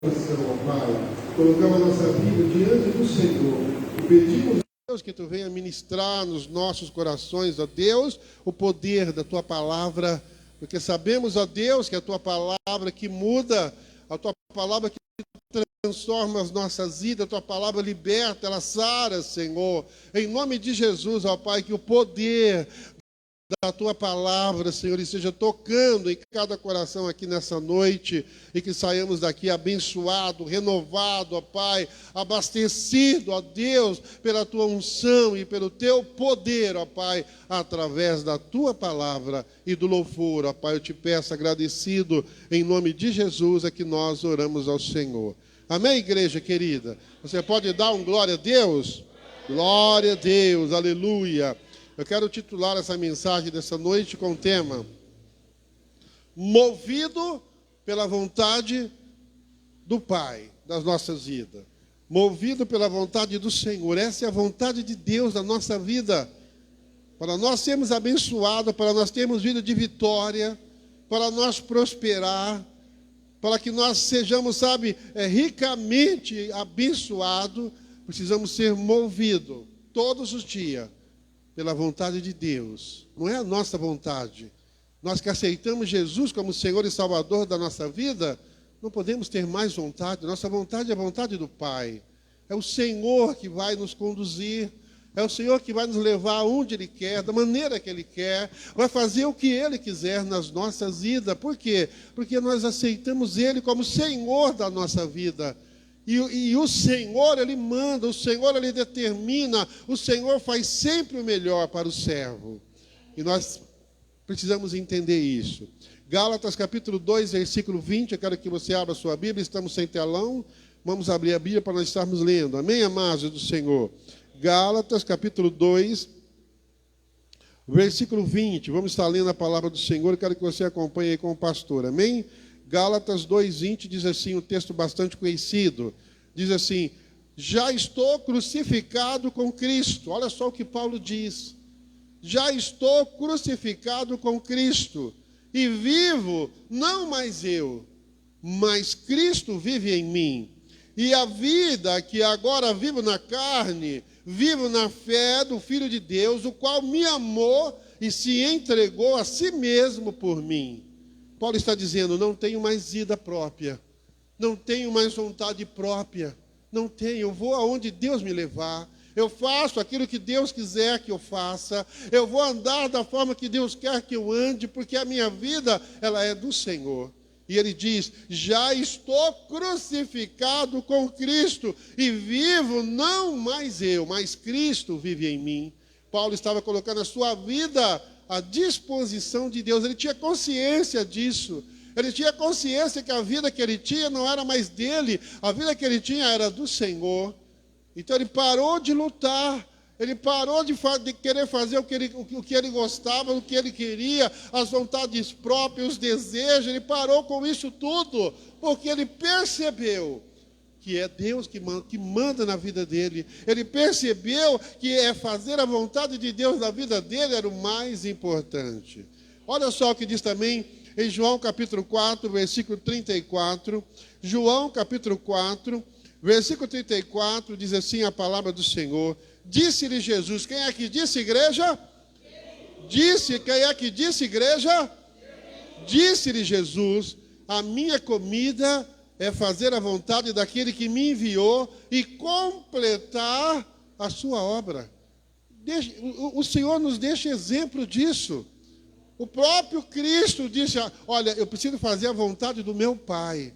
Ó Pai, colocamos a nossa vida diante do Senhor e pedimos, Deus, que Tu venha ministrar nos nossos corações, ó Deus, o poder da Tua palavra, porque sabemos, ó Deus, que a Tua palavra que muda, a Tua palavra que transforma as nossas vidas, a Tua palavra liberta, ela sara, Senhor, em nome de Jesus, ó Pai, que o poder da Tua palavra, Senhor, esteja tocando em cada coração aqui nessa noite, e que saiamos daqui abençoado, renovado, ó Pai, abastecido, ó Deus, pela Tua unção e pelo Teu poder, ó Pai, através da Tua palavra e do louvor, ó Pai, eu te peço agradecido, em nome de Jesus, é que nós oramos ao Senhor. Amém, igreja querida? Você pode dar um glória a Deus? Glória a Deus, aleluia. Eu quero titular essa mensagem dessa noite com o tema Movido pela vontade do Pai das nossas vidas. Movido pela vontade do Senhor. Essa é a vontade de Deus na nossa vida. Para nós sermos abençoados, para nós termos vida de vitória, para nós prosperar, para que nós sejamos, ricamente abençoados, precisamos ser movidos todos os dias pela vontade de Deus. Não é a nossa vontade. Nós que aceitamos Jesus como Senhor e Salvador da nossa vida, não podemos ter mais vontade. Nossa vontade é a vontade do Pai. É o Senhor que vai nos conduzir. É o Senhor que vai nos levar aonde Ele quer, da maneira que Ele quer. Vai fazer o que Ele quiser nas nossas vidas. Por quê? Porque nós aceitamos Ele como Senhor da nossa vida. E o Senhor, Ele manda, o Senhor, Ele determina, o Senhor faz sempre o melhor para o servo. E nós precisamos entender isso. Gálatas capítulo 2, versículo 20, eu quero que você abra a sua Bíblia, estamos sem telão, vamos abrir a Bíblia para nós estarmos lendo. Amém, amados do Senhor? Gálatas capítulo 2, versículo 20, vamos estar lendo a palavra do Senhor, eu quero que você acompanhe aí com o pastor, amém? Gálatas 2:20 diz assim, um texto bastante conhecido, diz assim, já estou crucificado com Cristo. Olha só o que Paulo diz, já estou crucificado com Cristo, e vivo, não mais eu, mas Cristo vive em mim, e a vida que agora vivo na carne, vivo na fé do Filho de Deus, o qual me amou e se entregou a si mesmo por mim. Paulo está dizendo, não tenho mais vida própria, não tenho mais vontade própria, não tenho, eu vou aonde Deus me levar, eu faço aquilo que Deus quiser que eu faça, eu vou andar da forma que Deus quer que eu ande, porque a minha vida, ela é do Senhor. E ele diz, já estou crucificado com Cristo, e vivo não mais eu, mas Cristo vive em mim. Paulo estava colocando a sua vida à disposição de Deus, ele tinha consciência disso, ele tinha consciência que a vida que ele tinha não era mais dele, a vida que ele tinha era do Senhor. Então ele parou de lutar, ele parou de querer fazer o que ele gostava, o que ele queria, as vontades próprias, os desejos, ele parou com isso tudo, porque ele percebeu que é Deus que manda na vida dele. Ele percebeu que fazer a vontade de Deus na vida dele era o mais importante. Olha só o que diz também em João capítulo 4, versículo 34. João capítulo 4, versículo 34, diz assim a palavra do Senhor. Disse-lhe Jesus, quem é que disse, igreja? Quem é que disse, igreja? Disse-lhe Jesus, a minha comida é fazer a vontade daquele que me enviou e completar a sua obra. O Senhor nos deixa exemplo disso. O próprio Cristo disse, olha, eu preciso fazer a vontade do meu Pai.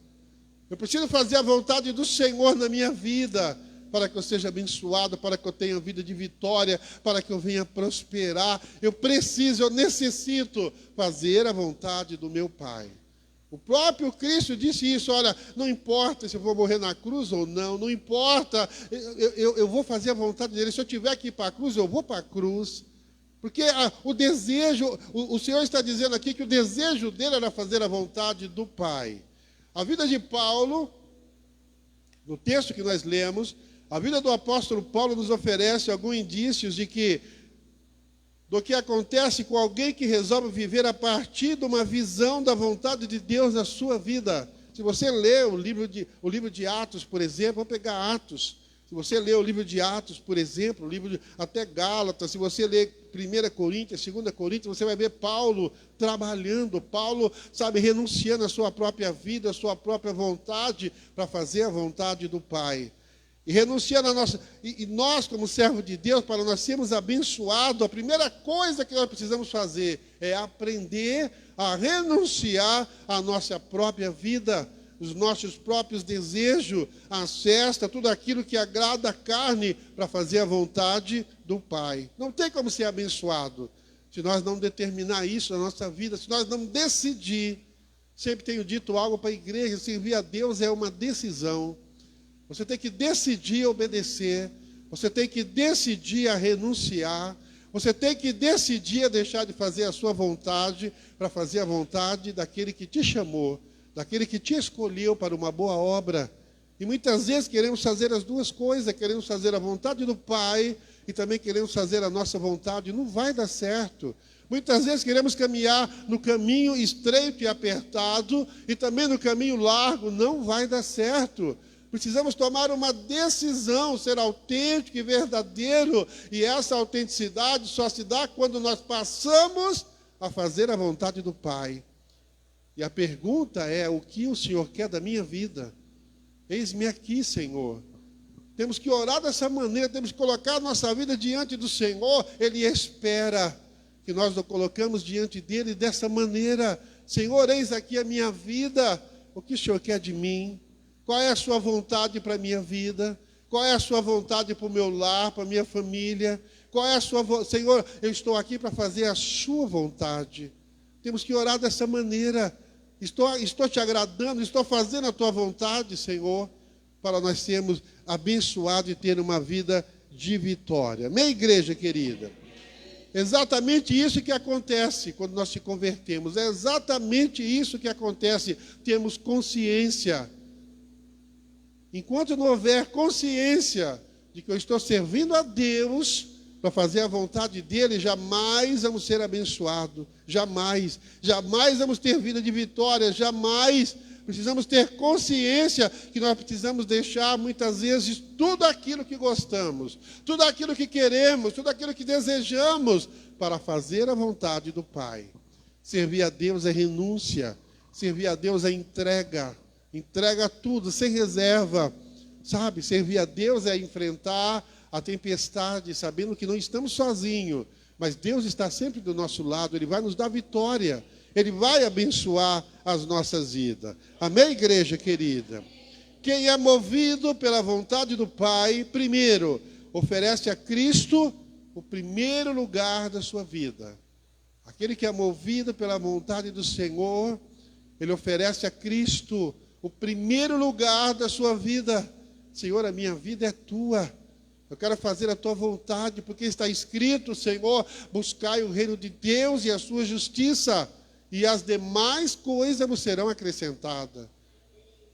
Eu preciso fazer a vontade do Senhor na minha vida, para que eu seja abençoado, para que eu tenha vida de vitória, para que eu venha prosperar. Eu necessito fazer a vontade do meu Pai. O próprio Cristo disse isso, olha, não importa se eu vou morrer na cruz ou não, não importa, eu vou fazer a vontade dele. Se eu tiver que ir para a cruz, eu vou para a cruz. Porque o desejo, o Senhor está dizendo aqui que o desejo dele era fazer a vontade do Pai. A vida de Paulo, no texto que nós lemos, a vida do apóstolo Paulo nos oferece alguns indícios do que acontece com alguém que resolve viver a partir de uma visão da vontade de Deus na sua vida. Se você lê o livro de Atos, por exemplo, vamos pegar Atos. Se você lê o livro de Atos, por exemplo, até Gálatas, se você lê 1 Coríntios, 2 Coríntios, você vai ver Paulo trabalhando, Paulo, renunciando à sua própria vida, à sua própria vontade, para fazer a vontade do Pai. E renunciando a nossa... E nós, como servos de Deus, para nós sermos abençoados, a primeira coisa que nós precisamos fazer é aprender a renunciar à nossa própria vida, os nossos próprios desejos, a cesta, tudo aquilo que agrada a carne, para fazer a vontade do Pai. Não tem como ser abençoado se nós não determinar isso na nossa vida, se nós não decidir. Sempre tenho dito algo para a igreja: servir a Deus é uma decisão. Você tem que decidir obedecer, você tem que decidir a renunciar, você tem que decidir a deixar de fazer a sua vontade, para fazer a vontade daquele que te chamou, daquele que te escolheu para uma boa obra. E muitas vezes queremos fazer as duas coisas, queremos fazer a vontade do Pai e também queremos fazer a nossa vontade. Não vai dar certo. Muitas vezes queremos caminhar no caminho estreito e apertado e também no caminho largo. Não vai dar certo. Precisamos tomar uma decisão, ser autêntico e verdadeiro. E essa autenticidade só se dá quando nós passamos a fazer a vontade do Pai. E a pergunta é: o que o Senhor quer da minha vida? Eis-me aqui, Senhor. Temos que orar dessa maneira, temos que colocar a nossa vida diante do Senhor. Ele espera que nós nos colocamos diante dele dessa maneira. Senhor, eis aqui a minha vida. O que o Senhor quer de mim? Qual é a sua vontade para a minha vida? Qual é a sua vontade para o meu lar, para a minha família? Qual é a sua vontade? Senhor, eu estou aqui para fazer a sua vontade. Temos que orar dessa maneira. Estou te agradando, estou fazendo a tua vontade, Senhor, para nós sermos abençoados e ter uma vida de vitória. Amém, igreja querida? Exatamente isso que acontece quando nós te convertemos. É exatamente isso que acontece. Temos consciência. Enquanto não houver consciência de que eu estou servindo a Deus para fazer a vontade dele, jamais vamos ser abençoados. Jamais vamos ter vida de vitória. Jamais. Precisamos ter consciência que nós precisamos deixar muitas vezes tudo aquilo que gostamos, tudo aquilo que queremos, tudo aquilo que desejamos, para fazer a vontade do Pai. Servir a Deus é renúncia. Servir a Deus é entrega. Entrega tudo, sem reserva, Servir a Deus é enfrentar a tempestade, sabendo que não estamos sozinhos, mas Deus está sempre do nosso lado. Ele vai nos dar vitória, Ele vai abençoar as nossas vidas. Amém, igreja querida? Quem é movido pela vontade do Pai, primeiro, oferece a Cristo o primeiro lugar da sua vida. Aquele que é movido pela vontade do Senhor, ele oferece a Cristo o primeiro lugar da sua vida. Senhor, a minha vida é tua. Eu quero fazer a tua vontade, porque está escrito, Senhor, buscai o reino de Deus e a sua justiça, e as demais coisas vos serão acrescentadas.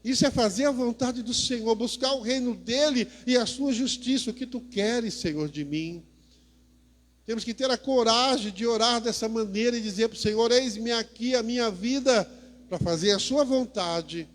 Isso é fazer a vontade do Senhor, buscar o reino dele e a sua justiça. O que tu queres, Senhor, de mim? Temos que ter a coragem de orar dessa maneira e dizer para o Senhor: eis-me aqui a minha vida para fazer a sua vontade.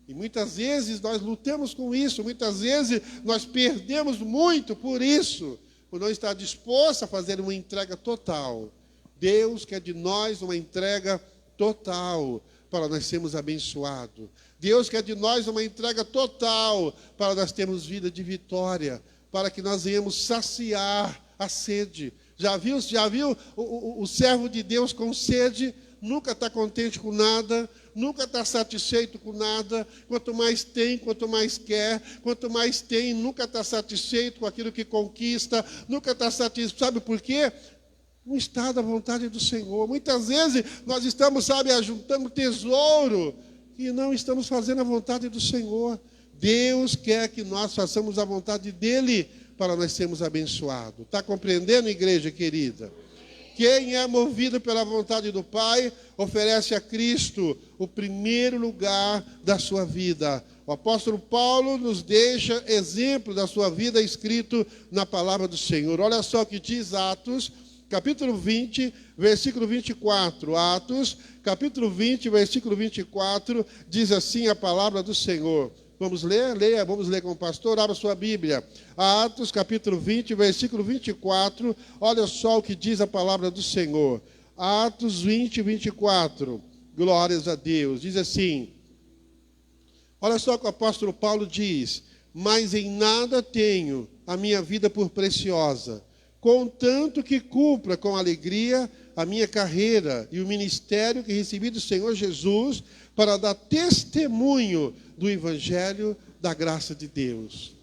E muitas vezes nós lutamos com isso, muitas vezes nós perdemos muito por isso, por não estar disposto a fazer uma entrega total. Deus quer de nós uma entrega total para nós sermos abençoados. Deus quer de nós uma entrega total para nós termos vida de vitória, para que nós venhamos saciar a sede. Já viu o servo de Deus com sede? Nunca está contente com nada, nunca está satisfeito com nada. Quanto mais tem, quanto mais quer. Quanto mais tem, nunca está satisfeito com aquilo que conquista. Nunca está satisfeito. Sabe por quê? Não está da vontade do Senhor. Muitas vezes nós estamos, ajuntando tesouro e não estamos fazendo a vontade do Senhor. Deus quer que nós façamos a vontade dEle para nós sermos abençoados. Está compreendendo, igreja querida? Quem é movido pela vontade do Pai, oferece a Cristo o primeiro lugar da sua vida. O apóstolo Paulo nos deixa exemplo da sua vida escrito na palavra do Senhor. Olha só o que diz Atos, capítulo 20, versículo 24. Atos, capítulo 20, versículo 24, diz assim a palavra do Senhor. Vamos ler? Leia, vamos ler com o pastor, abra sua Bíblia. Atos, capítulo 20, versículo 24, olha só o que diz a palavra do Senhor. Atos 20, 24, glórias a Deus, diz assim, olha só o que o apóstolo Paulo diz, mas em nada tenho a minha vida por preciosa, contanto que cumpra com alegria a minha carreira e o ministério que recebi do Senhor Jesus para dar testemunho do Evangelho da graça de Deus.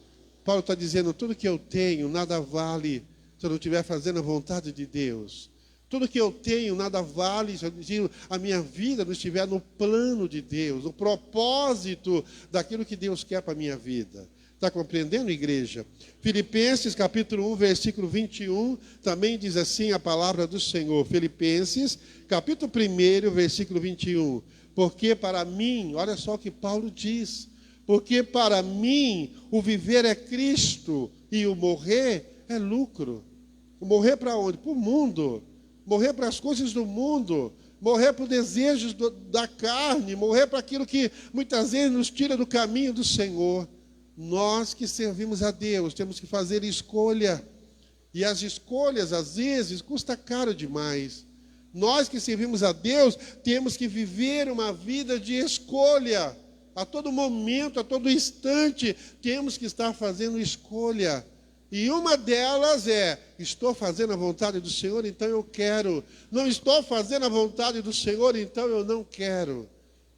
Paulo está dizendo, tudo que eu tenho nada vale se eu não estiver fazendo a vontade de Deus. Tudo que eu tenho nada vale se a minha vida não estiver no plano de Deus, no propósito daquilo que Deus quer para a minha vida. Está compreendendo, igreja? Filipenses, capítulo 1, versículo 21, também diz assim a palavra do Senhor. Filipenses, capítulo 1, versículo 21. Porque para mim, olha só o que Paulo diz, porque para mim o viver é Cristo e o morrer é lucro. O morrer para onde? Para o mundo. Morrer para as coisas do mundo. Morrer para os desejos da carne. Morrer para aquilo que muitas vezes nos tira do caminho do Senhor. Nós que servimos a Deus temos que fazer escolha. E as escolhas, às vezes, custa caro demais. Nós que servimos a Deus temos que viver uma vida de escolha. A todo momento, a todo instante, temos que estar fazendo escolha. E uma delas é, estou fazendo a vontade do Senhor, então eu quero. Não estou fazendo a vontade do Senhor, então eu não quero.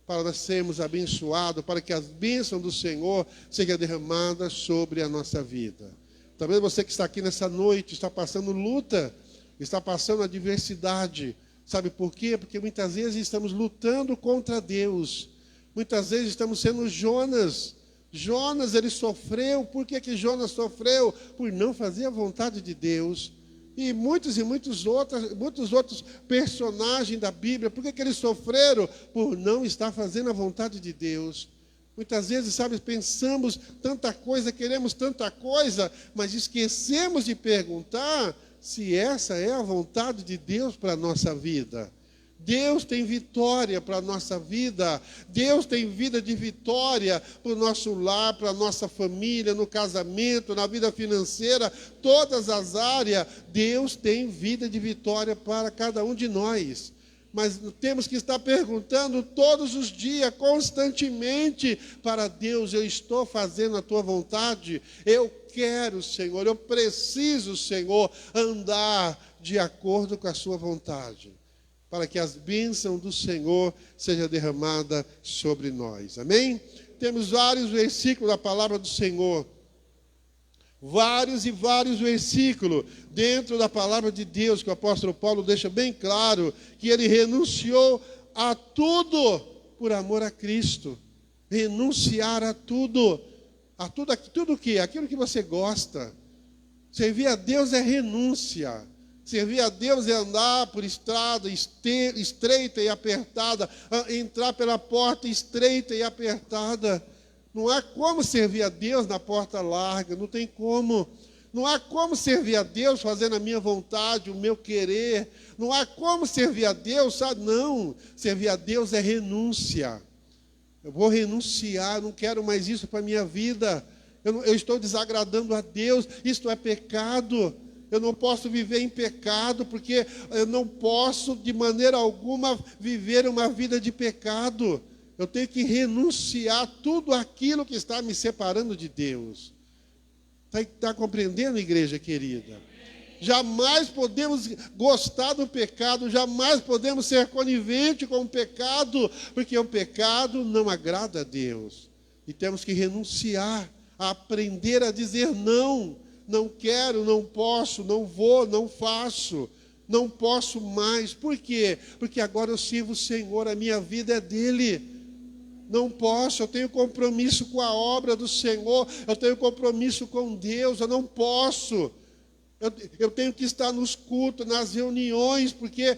Para nós sermos abençoados, para que as bênçãos do Senhor sejam derramadas sobre a nossa vida. Talvez você que está aqui nessa noite, está passando luta, está passando adversidade. Sabe por quê? Porque muitas vezes estamos lutando contra Deus. Muitas vezes estamos sendo Jonas. Jonas, ele sofreu. Por que Jonas sofreu? Por não fazer a vontade de Deus. E muitos outros personagens da Bíblia, por que eles sofreram? Por não estar fazendo a vontade de Deus. Muitas vezes, sabe, pensamos tanta coisa, queremos tanta coisa, mas esquecemos de perguntar se essa é a vontade de Deus para a nossa vida. Deus tem vitória para a nossa vida. Deus tem vida de vitória para o nosso lar, para a nossa família, no casamento, na vida financeira, todas as áreas. Deus tem vida de vitória para cada um de nós. Mas temos que estar perguntando todos os dias, constantemente, para Deus, eu estou fazendo a tua vontade? Eu quero, Senhor, eu preciso, Senhor, andar de acordo com a sua vontade, para que as bênçãos do Senhor sejam derramadas sobre nós. Amém? Temos vários versículos da palavra do Senhor. Vários e vários versículos dentro da palavra de Deus, que o apóstolo Paulo deixa bem claro, que ele renunciou a tudo por amor a Cristo. Renunciar a tudo. Tudo o quê? Aquilo que você gosta. Servir a Deus é renúncia. Servir a Deus é andar por estrada estreita e apertada, entrar pela porta estreita e apertada. Não há como servir a Deus na porta larga, não tem como. Não há como servir a Deus fazendo a minha vontade, o meu querer. Não há como servir a Deus, sabe? Não. Servir a Deus é renúncia. Eu vou renunciar, não quero mais isso para a minha vida. Eu estou desagradando a Deus, isto é pecado. Eu não posso viver em pecado, porque eu não posso, de maneira alguma, viver uma vida de pecado. Eu tenho que renunciar tudo aquilo que está me separando de Deus. Está compreendendo, igreja querida? Jamais podemos gostar do pecado, jamais podemos ser conivente com o pecado, porque o pecado não agrada a Deus. E temos que renunciar, a aprender a dizer não. Não quero, não posso, não vou, não faço, não posso mais. Por quê? Porque agora eu sirvo o Senhor, a minha vida é dele. Não posso, eu tenho compromisso com a obra do Senhor, eu tenho compromisso com Deus, eu não posso. Eu tenho que estar nos cultos, nas reuniões, porque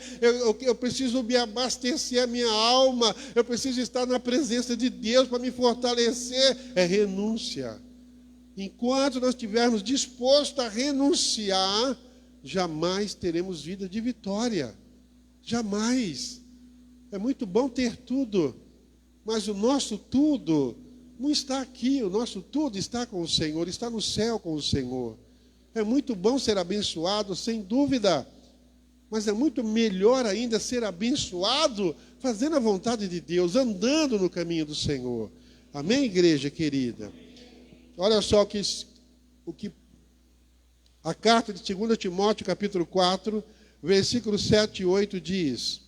eu preciso me abastecer a minha alma, eu preciso estar na presença de Deus para me fortalecer. É renúncia. Enquanto nós estivermos dispostos a renunciar, jamais teremos vida de vitória. Jamais. É muito bom ter tudo, mas o nosso tudo não está aqui. O nosso tudo está com o Senhor, está no céu com o Senhor. É muito bom ser abençoado, sem dúvida, mas é muito melhor ainda ser abençoado fazendo a vontade de Deus, andando no caminho do Senhor. Amém, igreja querida? Olha só o que a carta de 2 Timóteo, capítulo 4, versículos 7 e 8 diz.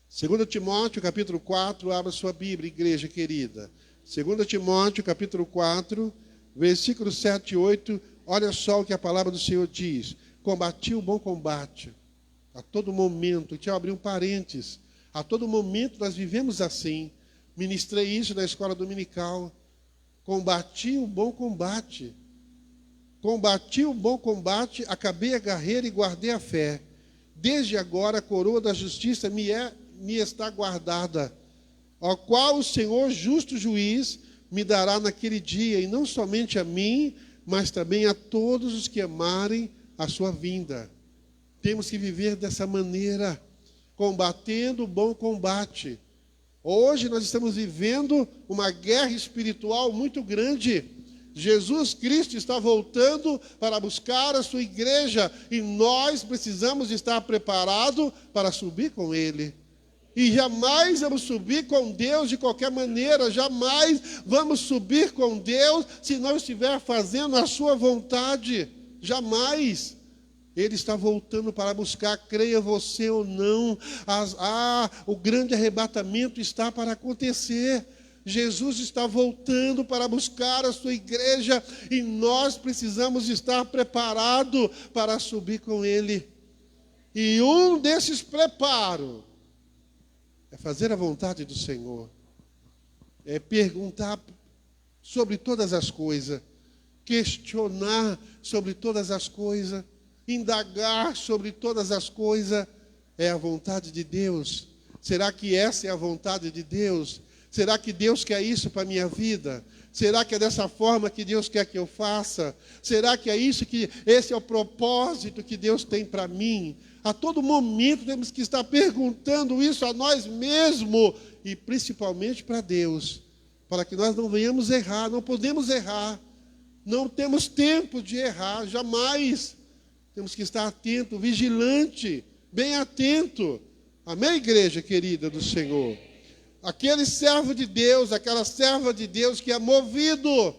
2 Timóteo, capítulo 4, abra sua Bíblia, igreja querida. 2 Timóteo, capítulo 4, versículos 7 e 8, olha só o que a palavra do Senhor diz. Combati o bom combate. A todo momento, deixa eu abrir um parênteses, a todo momento nós vivemos assim. Ministrei isso na escola dominical. Combati o bom combate. Combati o bom combate, acabei a carreira e guardei a fé. Desde agora a coroa da justiça me está guardada, ao qual o Senhor, justo juiz, me dará naquele dia, e não somente a mim, mas também a todos os que amarem a sua vinda. Temos que viver dessa maneira, combatendo o bom combate. Hoje nós estamos vivendo uma guerra espiritual muito grande. Jesus Cristo está voltando para buscar a sua igreja e nós precisamos estar preparados para subir com Ele. E jamais vamos subir com Deus de qualquer maneira, jamais vamos subir com Deus se não estiver fazendo a sua vontade, jamais. Ele está voltando para buscar, creia você ou não, o grande arrebatamento está para acontecer. Jesus está voltando para buscar a sua igreja e nós precisamos estar preparados para subir com Ele. E um desses preparos é fazer a vontade do Senhor, é perguntar sobre todas as coisas, questionar sobre todas as coisas, indagar sobre todas as coisas. É a vontade de Deus. Será que essa é a vontade de Deus? Será que Deus quer isso para a minha vida? Será que é dessa forma que Deus quer que eu faça? Será que é isso esse é o propósito que Deus tem para mim? A todo momento temos que estar perguntando isso a nós mesmos e principalmente para Deus, para que nós não venhamos errar. Não podemos errar, não temos tempo de errar, jamais. Temos que estar atento, vigilante, bem atento. Amém, igreja querida do Senhor? Aquele servo de Deus, aquela serva de Deus que é movido,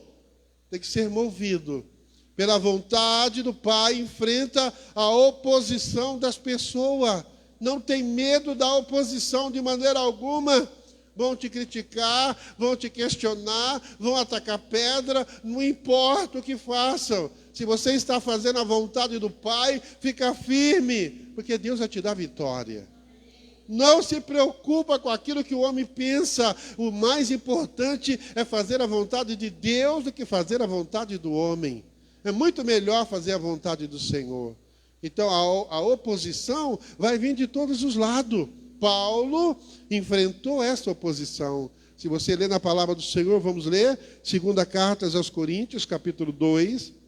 tem que ser movido pela vontade do Pai, enfrenta a oposição das pessoas, não tem medo da oposição de maneira alguma. Vão te criticar, vão te questionar, vão atacar pedra, não importa o que façam. Se você está fazendo a vontade do Pai, fica firme, porque Deus vai te dar vitória. Não se preocupa com aquilo que o homem pensa. O mais importante é fazer a vontade de Deus do que fazer a vontade do homem. É muito melhor fazer a vontade do Senhor. Então a oposição vai vir de todos os lados. Paulo enfrentou essa oposição. Se você ler na palavra do Senhor, vamos ler 2 carta aos Coríntios, capítulo 2.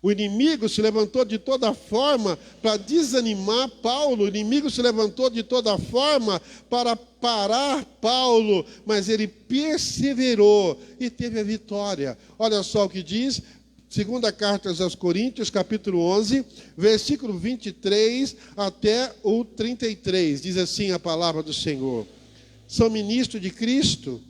O inimigo se levantou de toda forma para desanimar Paulo. O inimigo se levantou de toda forma para parar Paulo, mas ele perseverou e teve a vitória. Olha só o que diz, 2 carta aos Coríntios, capítulo 11, versículo 23 até o 33. Diz assim a palavra do Senhor. Sou ministro de Cristo,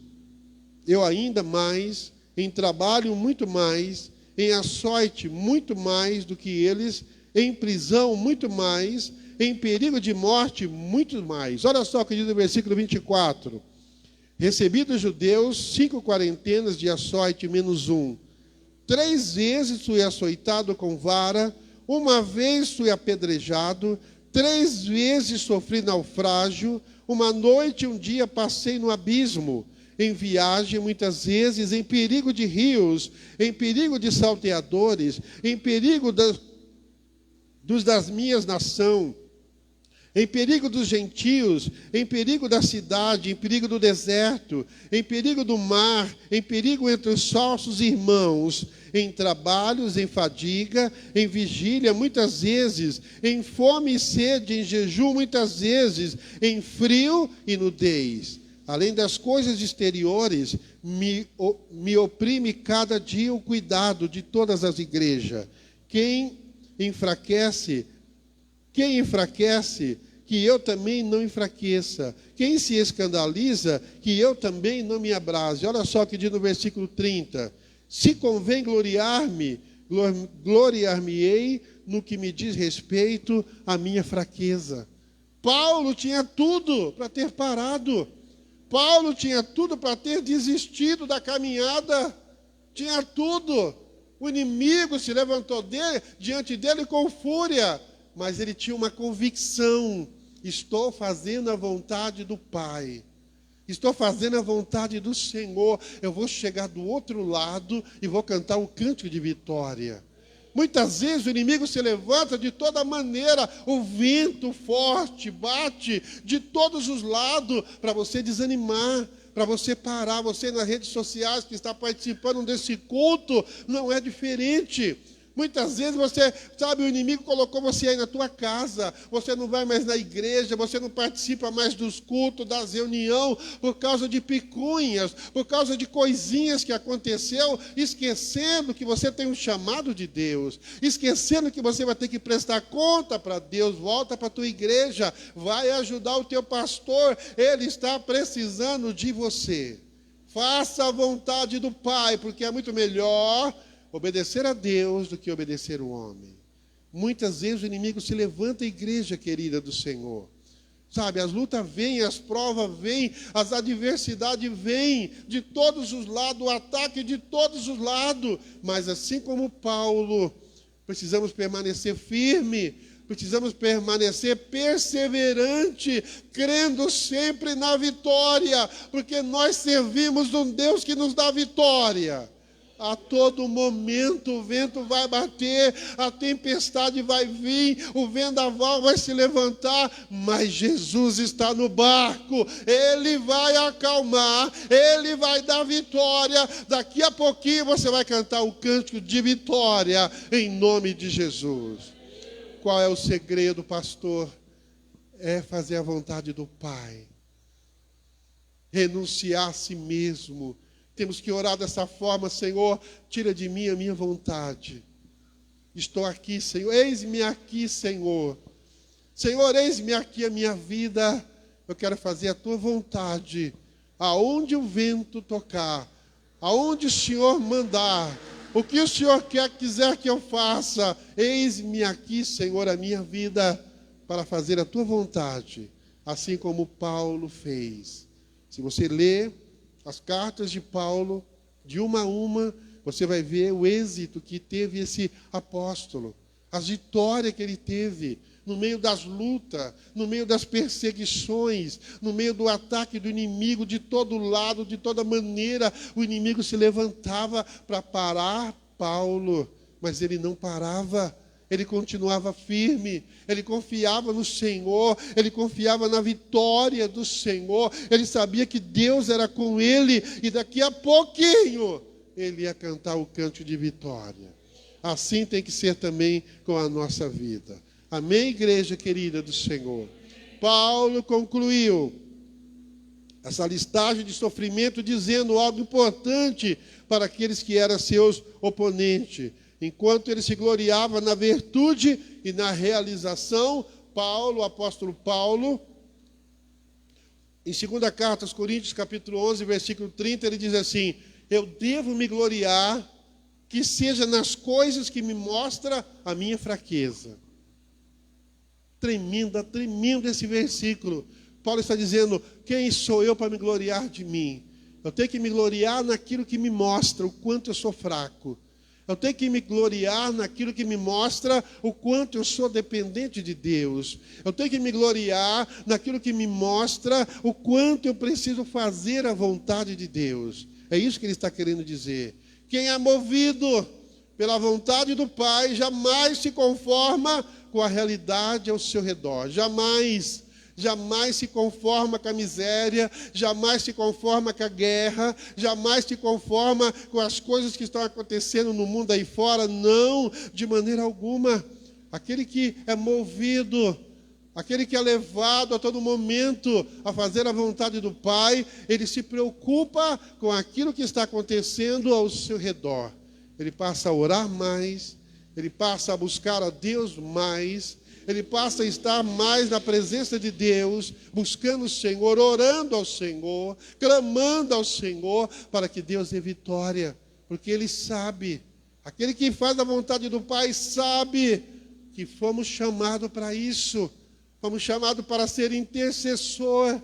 eu ainda mais, em trabalho muito mais, em açoite muito mais do que eles, em prisão muito mais, em perigo de morte muito mais. Olha só o que diz no versículo 24. Recebi dos judeus 5 quarentenas de açoite menos 1. 3 vezes fui açoitado com vara, 1 vez fui apedrejado, 3 vezes sofri naufrágio, 1 noite e 1 dia passei no abismo, em viagem muitas vezes, em perigo de rios, em perigo de salteadores, em perigo das minhas nação, em perigo dos gentios, em perigo da cidade, em perigo do deserto, em perigo do mar, em perigo entre os falsos irmãos, em trabalhos, em fadiga, em vigília, muitas vezes, em fome e sede, em jejum, muitas vezes, em frio e nudez. Além das coisas exteriores, me oprime cada dia o cuidado de todas as igrejas. Quem enfraquece, que eu também não enfraqueça. Quem se escandaliza, que eu também não me abrase. Olha só o que diz no versículo 30. Se convém gloriar-me, gloriar-me-ei no que me diz respeito à minha fraqueza. Paulo tinha tudo para ter parado. Paulo tinha tudo para ter desistido da caminhada. Tinha tudo. O inimigo se levantou diante dele com fúria. Mas ele tinha uma convicção: estou fazendo a vontade do Pai. Estou fazendo a vontade do Senhor. Eu vou chegar do outro lado e vou cantar um cântico de vitória. Muitas vezes o inimigo se levanta de toda maneira, o vento forte bate de todos os lados para você desanimar, para você parar. Você nas redes sociais que está participando desse culto, não é diferente. Muitas vezes você, sabe, o inimigo colocou você aí na tua casa, você não vai mais na igreja, você não participa mais dos cultos, das reuniões, por causa de picuinhas, por causa de coisinhas que aconteceu, esquecendo que você tem um chamado de Deus, esquecendo que você vai ter que prestar conta para Deus. Volta para a tua igreja, vai ajudar o teu pastor, ele está precisando de você. Faça a vontade do Pai, porque é muito melhor obedecer a Deus do que obedecer o homem. Muitas vezes o inimigo se levanta, a igreja querida do Senhor. Sabe, as lutas vêm, as provas vêm, as adversidades vêm de todos os lados, o ataque de todos os lados. Mas assim como Paulo, precisamos permanecer firme, precisamos permanecer perseverante, crendo sempre na vitória, porque nós servimos um Deus que nos dá vitória. A todo momento o vento vai bater, a tempestade vai vir, o vendaval vai se levantar, mas Jesus está no barco, Ele vai acalmar, Ele vai dar vitória. Daqui a pouquinho você vai cantar o cântico de vitória, em nome de Jesus. Qual é o segredo, pastor? É fazer a vontade do Pai, renunciar a si mesmo. Temos que orar dessa forma: Senhor, tira de mim a minha vontade. Estou aqui, Senhor. Eis-me aqui, Senhor. Senhor, eis-me aqui a minha vida. Eu quero fazer a tua vontade. Aonde o vento tocar, aonde o Senhor mandar, o que o Senhor quiser que eu faça, eis-me aqui, Senhor, a minha vida, para fazer a tua vontade, assim como Paulo fez. Se você ler as cartas de Paulo, de uma a uma, você vai ver o êxito que teve esse apóstolo, as vitórias que ele teve, no meio das lutas, no meio das perseguições, no meio do ataque do inimigo, de todo lado, de toda maneira, o inimigo se levantava para parar Paulo, mas ele não parava. Ele continuava firme, ele confiava no Senhor, ele confiava na vitória do Senhor, ele sabia que Deus era com ele, e daqui a pouquinho ele ia cantar o cântico de vitória. Assim tem que ser também com a nossa vida. Amém, igreja querida do Senhor? Paulo concluiu essa listagem de sofrimento dizendo algo importante para aqueles que eram seus oponentes. Enquanto ele se gloriava na virtude e na realização, Paulo, o apóstolo Paulo, em 2ª carta aos Coríntios, capítulo 11, versículo 30, ele diz assim: eu devo me gloriar, que seja nas coisas que me mostra a minha fraqueza. Tremendo esse versículo. Paulo está dizendo: quem sou eu para me gloriar de mim? Eu tenho que me gloriar naquilo que me mostra o quanto eu sou fraco. Eu tenho que me gloriar naquilo que me mostra o quanto eu sou dependente de Deus. Eu tenho que me gloriar naquilo que me mostra o quanto eu preciso fazer a vontade de Deus. É isso que ele está querendo dizer. Quem é movido pela vontade do Pai jamais se conforma com a realidade ao seu redor. Jamais jamais se conforma com a miséria, jamais se conforma com a guerra, jamais se conforma com as coisas que estão acontecendo no mundo aí fora, não, de maneira alguma. Aquele que é movido, aquele que é levado a todo momento a fazer a vontade do Pai, ele se preocupa com aquilo que está acontecendo ao seu redor. Ele passa a orar mais, ele passa a buscar a Deus mais, ele passa a estar mais na presença de Deus, buscando o Senhor, orando ao Senhor, clamando ao Senhor, para que Deus dê vitória, porque ele sabe, aquele que faz a vontade do Pai sabe que fomos chamados para isso, fomos chamados para ser intercessor.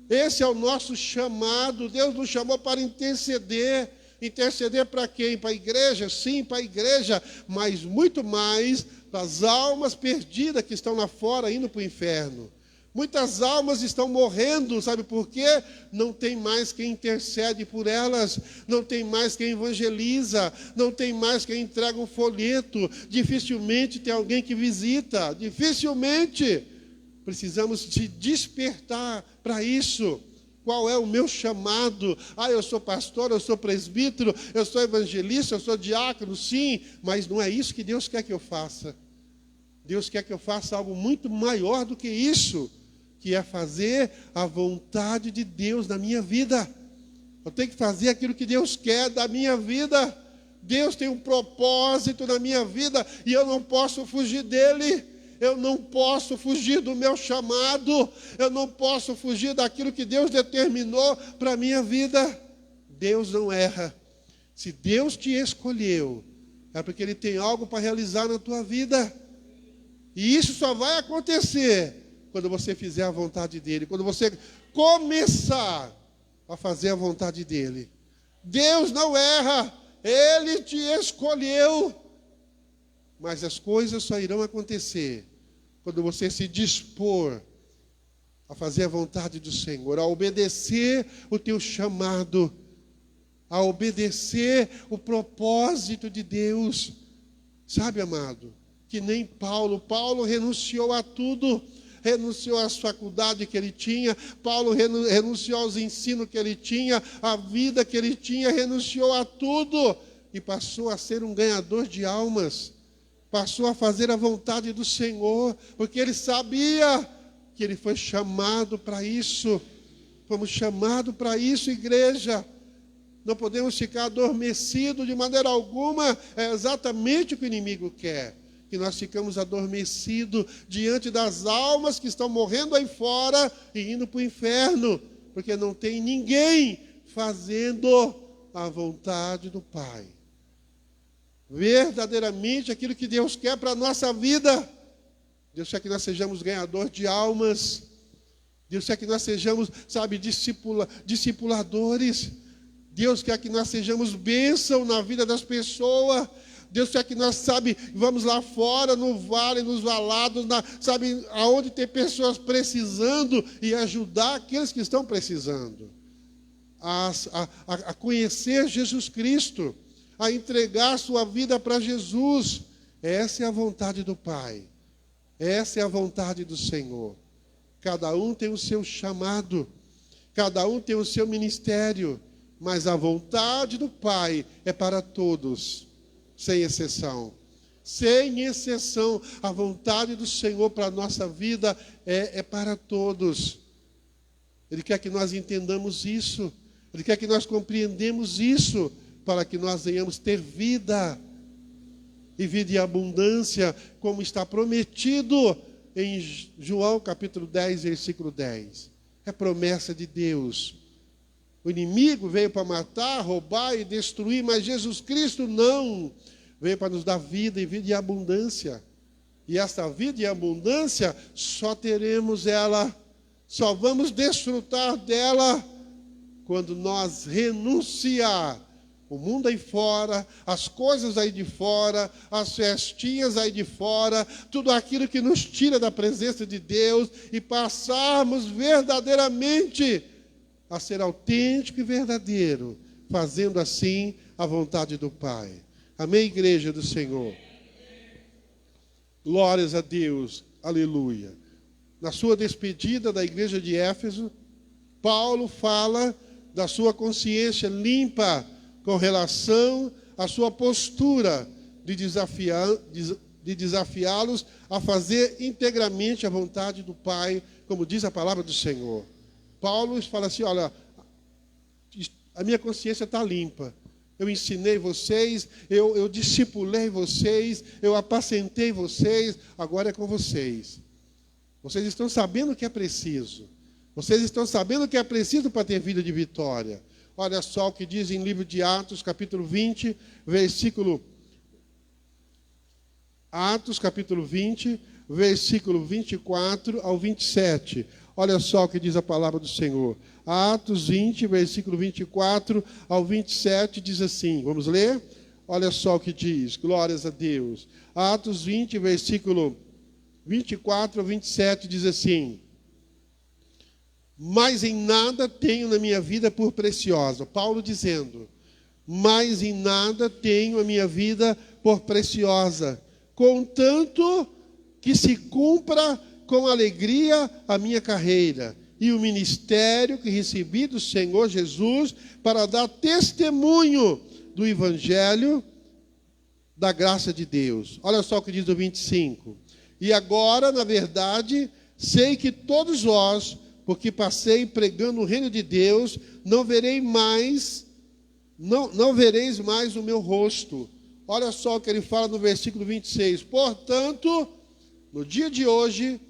Esse é o nosso chamado. Deus nos chamou para interceder. Interceder para quem? Para a igreja? Sim, para a igreja, mas muito mais para as almas perdidas que estão lá fora, indo para o inferno. Muitas almas estão morrendo, sabe por quê? Não tem mais quem intercede por elas, não tem mais quem evangeliza, não tem mais quem entrega um folheto, dificilmente tem alguém que visita, dificilmente. Precisamos de despertar para isso. Qual é o meu chamado? Eu sou pastor, eu sou presbítero, eu sou evangelista, eu sou diácono, sim, mas não é isso que Deus quer que eu faça. Deus quer que eu faça algo muito maior do que isso, que é fazer a vontade de Deus na minha vida. Eu tenho que fazer aquilo que Deus quer da minha vida. Deus tem um propósito na minha vida e eu não posso fugir dele. Eu não posso fugir do meu chamado, eu não posso fugir daquilo que Deus determinou para a minha vida. Deus não erra. Se Deus te escolheu, é porque Ele tem algo para realizar na tua vida. E isso só vai acontecer quando você fizer a vontade dEle, quando você começar a fazer a vontade dEle. Deus não erra, Ele te escolheu. Mas as coisas só irão acontecer quando você se dispor a fazer a vontade do Senhor, a obedecer o teu chamado, a obedecer o propósito de Deus. Sabe, amado, que nem Paulo renunciou a tudo, renunciou às faculdades que ele tinha, Paulo renunciou aos ensinos que ele tinha, à vida que ele tinha, renunciou a tudo e passou a ser um ganhador de almas. Passou a fazer a vontade do Senhor, porque ele sabia que ele foi chamado para isso. Fomos chamados para isso, igreja. Não podemos ficar adormecidos de maneira alguma. É exatamente o que o inimigo quer, que nós ficamos adormecidos diante das almas que estão morrendo aí fora e indo para o inferno, porque não tem ninguém fazendo a vontade do Pai. Verdadeiramente aquilo que Deus quer para a nossa vida. Deus quer que nós sejamos ganhadores de almas. Deus quer que nós sejamos, discipuladores. Deus quer que nós sejamos bênção na vida das pessoas. Deus quer que nós, vamos lá fora, no vale, nos valados, aonde tem pessoas precisando e ajudar aqueles que estão precisando. A conhecer Jesus Cristo, a entregar sua vida para Jesus. Essa é a vontade do Pai. Essa é a vontade do Senhor. Cada um tem o seu chamado, cada um tem o seu ministério, mas a vontade do Pai é para todos, sem exceção. Sem exceção, a vontade do Senhor para a nossa vida é para todos. Ele quer que nós entendamos isso, Ele quer que nós compreendamos isso, para que nós venhamos ter vida, e vida em abundância, como está prometido em João capítulo 10, versículo 10. É promessa de Deus. O inimigo veio para matar, roubar e destruir, mas Jesus Cristo não. Veio para nos dar vida e vida em abundância. E essa vida em abundância, só teremos ela, só vamos desfrutar dela quando nós renunciar o mundo aí fora, as coisas aí de fora, as festinhas aí de fora, tudo aquilo que nos tira da presença de Deus e passarmos verdadeiramente a ser autêntico e verdadeiro, fazendo assim a vontade do Pai. Amém, igreja do Senhor? Glórias a Deus, aleluia. na sua despedida da igreja de Éfeso, Paulo fala da sua consciência limpa com relação à sua postura de desafiá-los a fazer integralmente a vontade do Pai, como diz a palavra do Senhor. Paulo fala assim, olha, a minha consciência está limpa. Eu ensinei vocês, eu discipulei vocês, eu apacentei vocês, agora é com vocês. Vocês estão sabendo o que é preciso. Vocês estão sabendo o que é preciso para ter vida de vitória. Olha só o que diz em livro de Atos, capítulo 20, versículo... Atos, capítulo 20, versículo 24 ao 27. Olha só o que diz a palavra do Senhor. Atos 20, versículo 24 ao 27, diz assim. Vamos ler? Olha só o que diz. Glórias a Deus. Atos 20, versículo 24 ao 27, diz assim. Mas em nada tenho na minha vida por preciosa. Paulo dizendo. Mas em nada tenho a minha vida por preciosa, contanto que se cumpra com alegria a minha carreira e o ministério que recebi do Senhor Jesus para dar testemunho do Evangelho da graça de Deus. Olha só o que diz o 25. E agora, na verdade, sei que todos vós, porque passei pregando o reino de Deus, não vereis mais o meu rosto. Olha só o que ele fala no versículo 26. Portanto, no dia de hoje,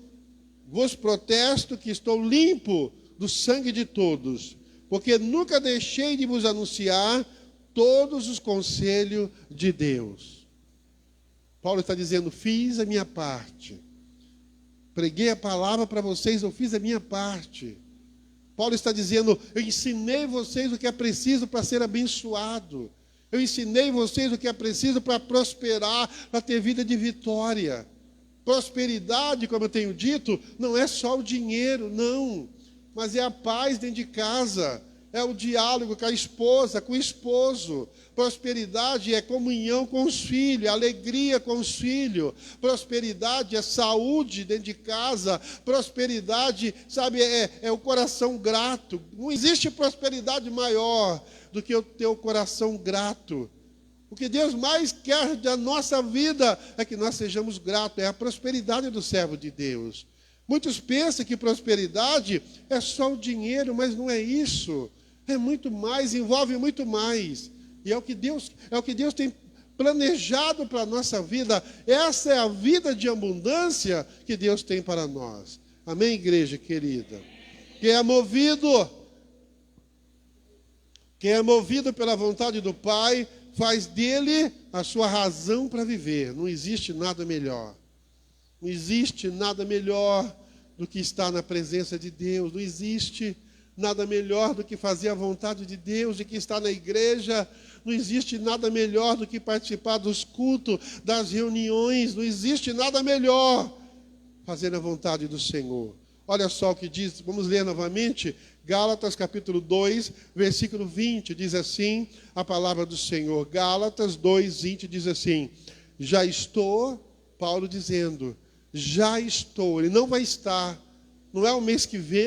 vos protesto que estou limpo do sangue de todos, porque nunca deixei de vos anunciar todos os conselhos de Deus. Paulo está dizendo, fiz a minha parte. Preguei a palavra para vocês, eu fiz a minha parte. Paulo está dizendo, eu ensinei vocês o que é preciso para ser abençoado. Eu ensinei vocês o que é preciso para prosperar, para ter vida de vitória. Prosperidade, como eu tenho dito, não é só o dinheiro, não. Mas é a paz dentro de casa. É o diálogo com a esposa, com o esposo. Prosperidade é comunhão com os filhos, alegria com os filhos. Prosperidade é saúde dentro de casa. Prosperidade, sabe, é o coração grato. Não existe prosperidade maior do que o teu coração grato. O que Deus mais quer da nossa vida é que nós sejamos gratos. É a prosperidade do servo de Deus. Muitos pensam que prosperidade é só o dinheiro, mas não é isso. É muito mais, envolve muito mais. E é o que Deus tem planejado para a nossa vida. Essa é a vida de abundância que Deus tem para nós. Amém, igreja querida? Quem é movido pela vontade do Pai, faz dele a sua razão para viver. Não existe nada melhor. Não existe nada melhor do que estar na presença de Deus. Não existe nada melhor do que fazer a vontade de Deus, de que estar na igreja. Não existe nada melhor do que participar dos cultos, das reuniões. Não existe nada melhor fazer a vontade do Senhor. Olha só o que diz, vamos ler novamente, Gálatas capítulo 2, versículo 20, diz assim, a palavra do Senhor. Gálatas 2, 20 diz assim, já estou, Paulo dizendo, já estou, ele não vai estar, não é o mês que vem,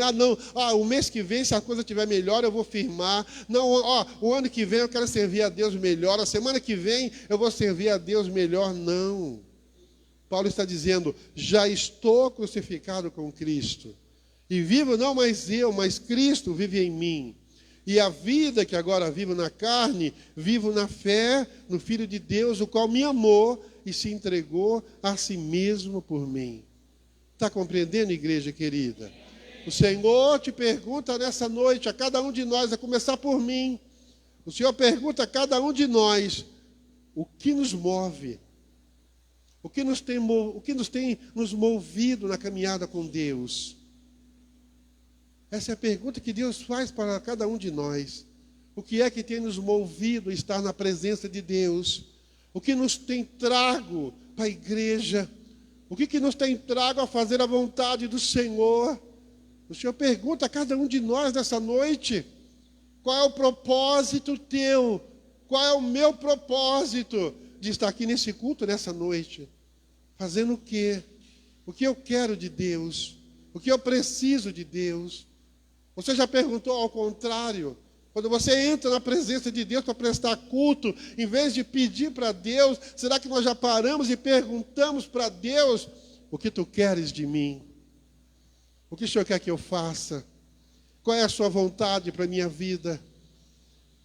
o mês que vem, se a coisa estiver melhor, eu vou firmar, não, o ano que vem eu quero servir a Deus melhor, a semana que vem eu vou servir a Deus melhor, não. Paulo está dizendo, já estou crucificado com Cristo, e vivo não mais eu, mas Cristo vive em mim, e a vida que agora vivo na carne, vivo na fé no Filho de Deus, o qual me amou e se entregou a si mesmo por mim. Está compreendendo, igreja querida? O Senhor te pergunta nessa noite, a cada um de nós, a começar por mim, o Senhor pergunta a cada um de nós, o que nos move? O que nos tem nos movido na caminhada com Deus? Essa é a pergunta que Deus faz para cada um de nós. O que é que tem nos movido a estar na presença de Deus? O que nos tem trago para a igreja? O que nos tem trago a fazer a vontade do Senhor? O Senhor pergunta a cada um de nós nessa noite, qual é o propósito teu? Qual é o meu propósito de estar aqui nesse culto nessa noite? Fazendo o quê? O que eu quero de Deus? O que eu preciso de Deus? Você já perguntou ao contrário? Quando você entra na presença de Deus para prestar culto, em vez de pedir para Deus, será que nós já paramos e perguntamos para Deus: o que tu queres de mim? O que o Senhor quer que eu faça? Qual é a sua vontade para a minha vida?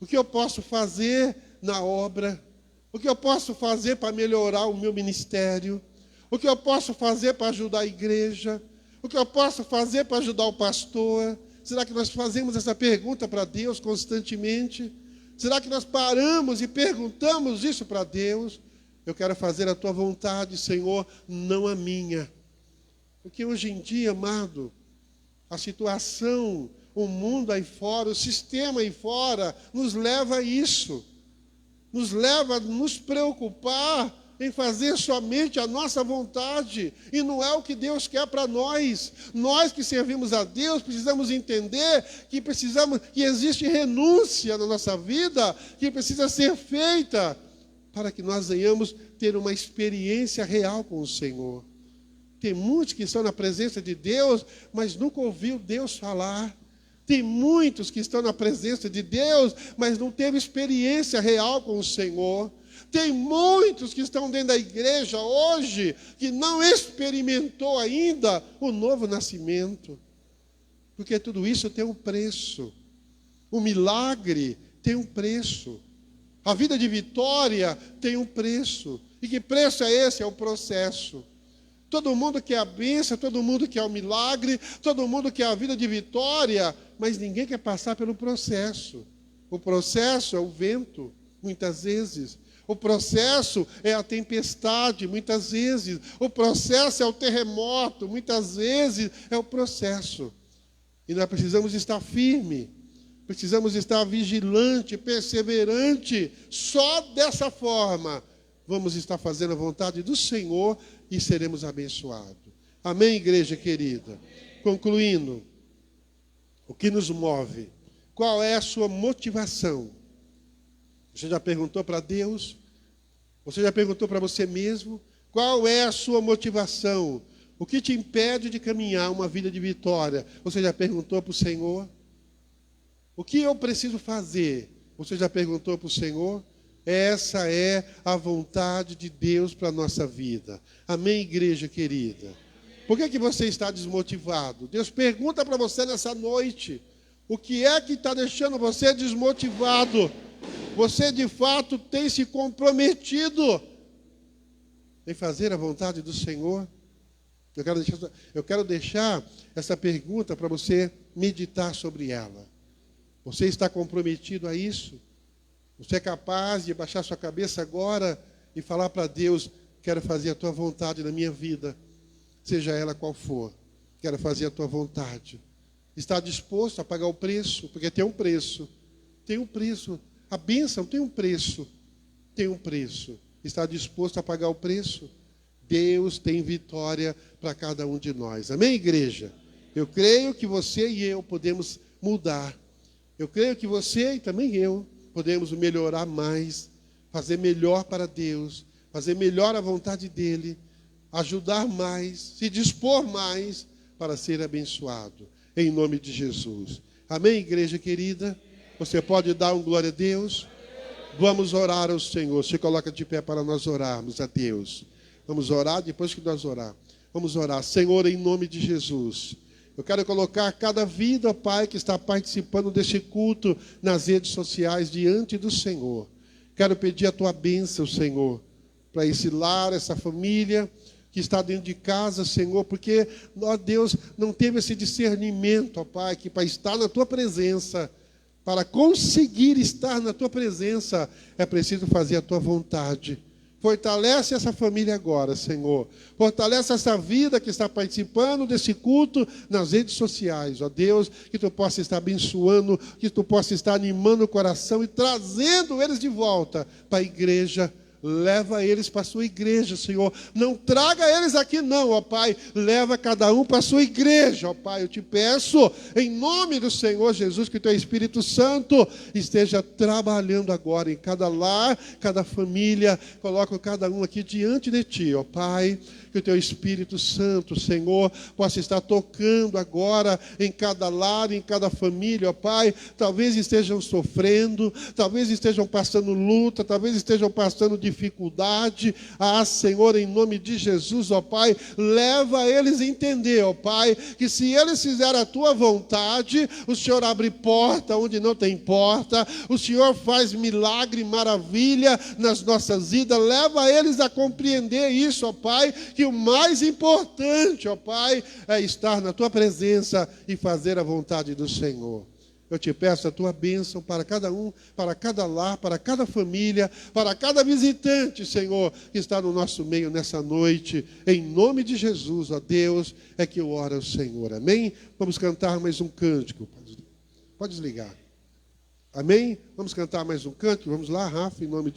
O que eu posso fazer na obra? O que eu posso fazer para melhorar o meu ministério? O que eu posso fazer para ajudar a igreja? O que eu posso fazer para ajudar o pastor? Será que nós fazemos essa pergunta para Deus constantemente? Será que nós paramos e perguntamos isso para Deus? Eu quero fazer a tua vontade, Senhor, não a minha. Porque hoje em dia, amado, a situação, o mundo aí fora, o sistema aí fora, nos leva a isso. Nos leva a nos preocupar em fazer somente a nossa vontade, e não é o que Deus quer para nós. Nós que servimos a Deus precisamos entender que existe renúncia na nossa vida, que precisa ser feita para que nós venhamos ter uma experiência real com o Senhor. Tem muitos que estão na presença de Deus, mas nunca ouviu Deus falar. Tem muitos que estão na presença de Deus, mas não teve experiência real com o Senhor. Tem muitos que estão dentro da igreja hoje que não experimentou ainda o novo nascimento. Porque tudo isso tem um preço. O milagre tem um preço. A vida de vitória tem um preço. E que preço é esse? É o processo. Todo mundo quer a bênção, todo mundo quer o milagre, todo mundo quer a vida de vitória, mas ninguém quer passar pelo processo. O processo é o vento, muitas vezes. O processo é a tempestade, muitas vezes. O processo é o terremoto, muitas vezes é o processo. E nós precisamos estar firmes, precisamos estar vigilante, perseverante. Só dessa forma vamos estar fazendo a vontade do Senhor e seremos abençoados. Amém, igreja querida? Concluindo, o que nos move? Qual é a sua motivação? Você já perguntou para Deus? Você já perguntou para você mesmo? Qual é a sua motivação? O que te impede de caminhar uma vida de vitória? Você já perguntou para o Senhor? O que eu preciso fazer? Você já perguntou para o Senhor? Essa é a vontade de Deus para a nossa vida. Amém, igreja querida? Por que você está desmotivado? Deus pergunta para você nessa noite: o que é que está deixando você desmotivado? Você de fato tem se comprometido em fazer a vontade do Senhor? Eu quero deixar essa pergunta para você meditar sobre ela. Você está comprometido a isso? Você é capaz de baixar sua cabeça agora e falar para Deus: quero fazer a tua vontade na minha vida, seja ela qual for, quero fazer a tua vontade. Está disposto a pagar o preço? Porque tem um preço. Tem um preço. A bênção tem um preço. Tem um preço. Está disposto a pagar o preço? Deus tem vitória para cada um de nós. Amém, igreja? Eu creio que você e eu podemos mudar. Eu creio que você e também eu podemos melhorar mais, fazer melhor para Deus, fazer melhor a vontade dEle, ajudar mais, se dispor mais para ser abençoado. Em nome de Jesus. Amém, igreja querida? Você pode dar um glória a Deus? Vamos orar ao Senhor. Se coloca de pé para nós orarmos a Deus. Vamos orar depois que nós orar. Vamos orar. Senhor, em nome de Jesus. Eu quero colocar cada vida, Pai, que está participando deste culto nas redes sociais diante do Senhor. Quero pedir a tua bênção, Senhor, para esse lar, essa família que está dentro de casa, Senhor, porque, ó Deus, não teve esse discernimento, ó Pai, que para estar na tua presença, para conseguir estar na tua presença, é preciso fazer a tua vontade. Fortalece essa família agora, Senhor. Fortalece essa vida que está participando desse culto nas redes sociais, ó Deus, que tu possa estar abençoando, que tu possa estar animando o coração e trazendo eles de volta para a igreja, leva eles para a sua igreja, Senhor. Não traga eles aqui não, ó Pai. Leva cada um para a sua igreja, ó Pai. Eu te peço, em nome do Senhor Jesus, que o teu Espírito Santo esteja trabalhando agora em cada lar, cada família. Coloca cada um aqui diante de ti, ó Pai. Que o teu Espírito Santo, Senhor, possa estar tocando agora em cada lar, em cada família, ó Pai. Talvez estejam sofrendo, talvez estejam passando luta, talvez estejam passando dificuldade. Ah, Senhor, em nome de Jesus, ó Pai, leva eles a entender, ó Pai, que se eles fizerem a tua vontade, o Senhor abre porta onde não tem porta, o Senhor faz milagre, maravilha nas nossas vidas. Leva eles a compreender isso, ó Pai, que o mais importante, ó Pai, é estar na tua presença e fazer a vontade do Senhor. Eu te peço a tua bênção para cada um, para cada lar, para cada família, para cada visitante, Senhor, que está no nosso meio nessa noite. Em nome de Jesus, ó Deus, é que eu oro ao Senhor. Amém? Vamos cantar mais um cântico. Pode desligar. Amém? Vamos cantar mais um cântico. Vamos lá, Rafa, em nome de Jesus.